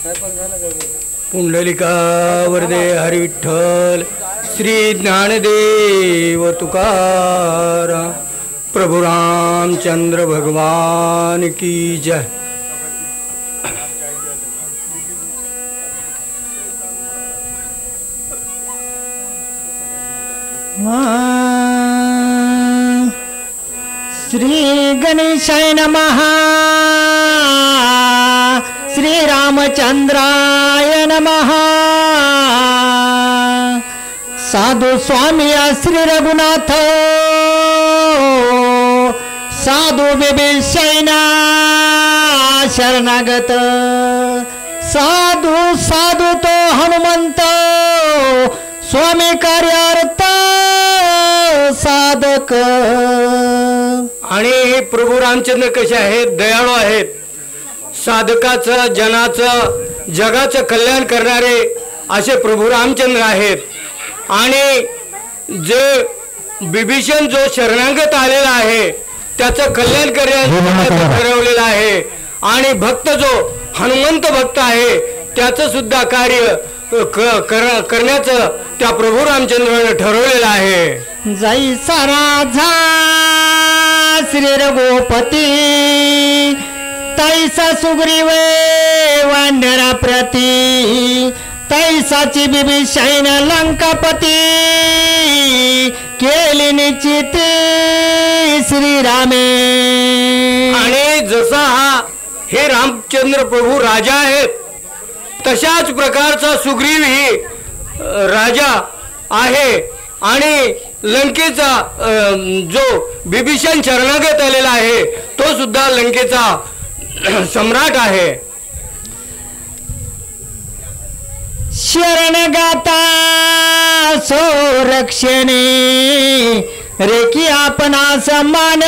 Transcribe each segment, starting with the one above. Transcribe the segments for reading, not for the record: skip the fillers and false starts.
पुंडलिका वरदे हरी विठ्ठल श्री ज्ञानदेव तुकाराम प्रभु रामचंद्र भगवान की जय। श्री गणेशाय नमः। श्री रामचंद्राय नमः। साधु स्वामी श्री रघुनाथ साधु बिभीषणा शरणागत साधु साधु तो हनुमंत स्वामी कार्यार्थ साधक। आणि हे प्रभू रामचंद्र कसे आहेत? दयाळू आहेत, साधकाचं जनाचं जगाचं कल्याण करणारे असे प्रभू रामचंद्र आहेत। आणि जे विभीषण जो शरणागत आलेला आहे त्याचं कल्याण करण्याचं ठरवलेलं आहे। आणि भक्त जो हनुमंत भक्त आहे त्याचं सुद्धा कार्य करण्याचं त्या प्रभू रामचंद्राने ठरवलेलं आहे। जैसा राजा श्री रघुपती तैसा सुग्रीव वानरा प्रती तैसाची बिभीषण लंकापती केली निश्चिती श्रीरामे। आणि जसा हा हे रामचंद्र प्रभू राजा आहेत तशाच प्रकारचा सुग्रीव ही राजा आहे। आणि लंकेचा जो बिभीषण शरणागत आलेला आहे तो सुद्धा लंकेचा सम्राट आहे। शरणगाता संरक्षणे रेकी आपणा समान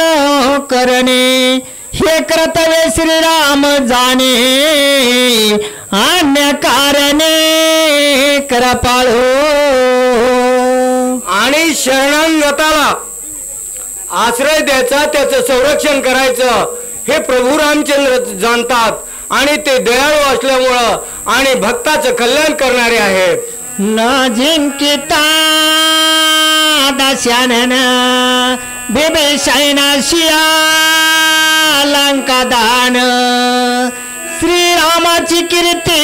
करणे हे कर्तव्य श्रीराम जाणे अन्य कारणे कृपाळो। आणि शरणागताला आश्रय द्यायचा त्याचं संरक्षण करायचं हे प्रभू रामचंद्र जाणतात आणि ते दयाळू असल्यामुळं आणि भक्ताचं कल्याण करणारे आहेत। न जिंकिता दशानन बिभीषण शिया लंका दान श्रीरामाची कीर्ती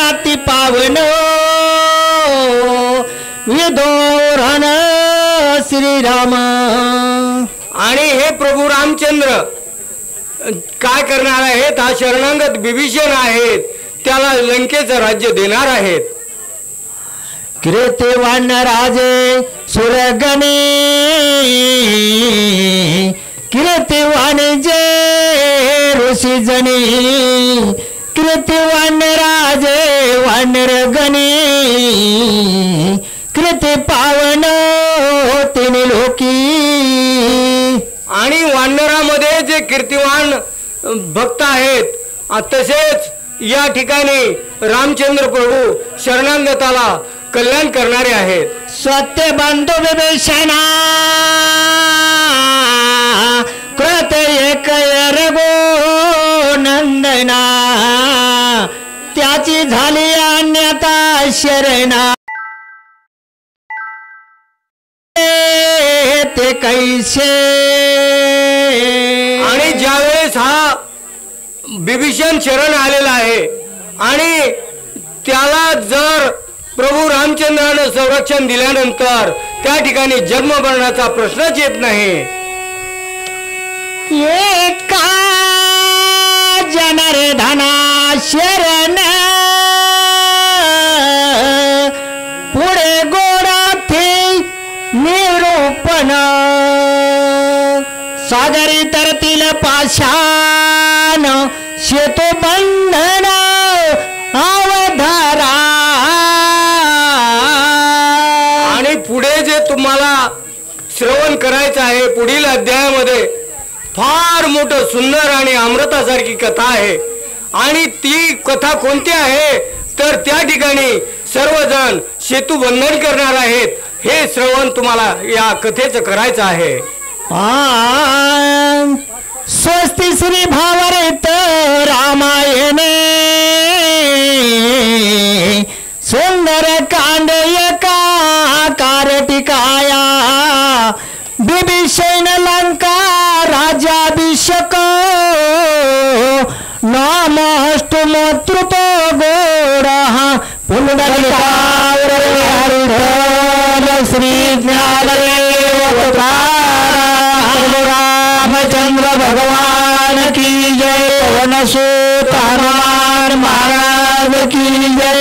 अति पावन विधोरण श्रीराम। आणि हे प्रभू रामचंद्र काय करणार आहेत? हा शरणागत बिभीषण आहेत त्याला लंकेचं राज्य देणार आहेत। कीर्तिवान राजे सुरगणे कीर्तिवान जे ऋषी जने कीर्तिवान राजे वानर गणे कीर्ती पावन तीन लोकी। आणि वानरामध्ये जे कीर्तिवान भक्त आहेत तसेच या ठिकाणी रामचंद्र प्रभू शरणागताला कल्याण करणारे आहेत। सत्य बंधू विभीषणा कृत एक रघो नंदना त्याची झाली अन्यता शरणा ते कैसे। आणि ज्यावेळेस हा बिभीषण शरण आलेला आहे आणि त्याला जर प्रभू रामचंद्रानं संरक्षण दिल्यानंतर त्या ठिकाणी जन्म मरणाचा प्रश्नच येत नाही। एका जनार्दना शरण पुढे गोडाथे निरूपण सागरी तरतील पाषाण शेतो बंधन अवधारा। आणि पुढे जे तुम्हाला श्रवण करायचं आहे पुढील अध्यायामध्ये फार मोठं सुंदर आणि अमृतासारखी कथा आहे। आणि ती कथा कोणती आहे तर त्या ठिकाणी सर्वजण सेतू बंधन करणार आहेत हे श्रवण तुम्हाला या कथेचं करायचं आहे। स्वस्ति श्री भावार्थ रामायणे नमस्तुमोत्रुतो गोडः पुण्डरीकावरविठ्ठल श्री ज्ञानदेव रामचंद्र भगवान की जय। पवन सुत हनुमान महाराज की जय।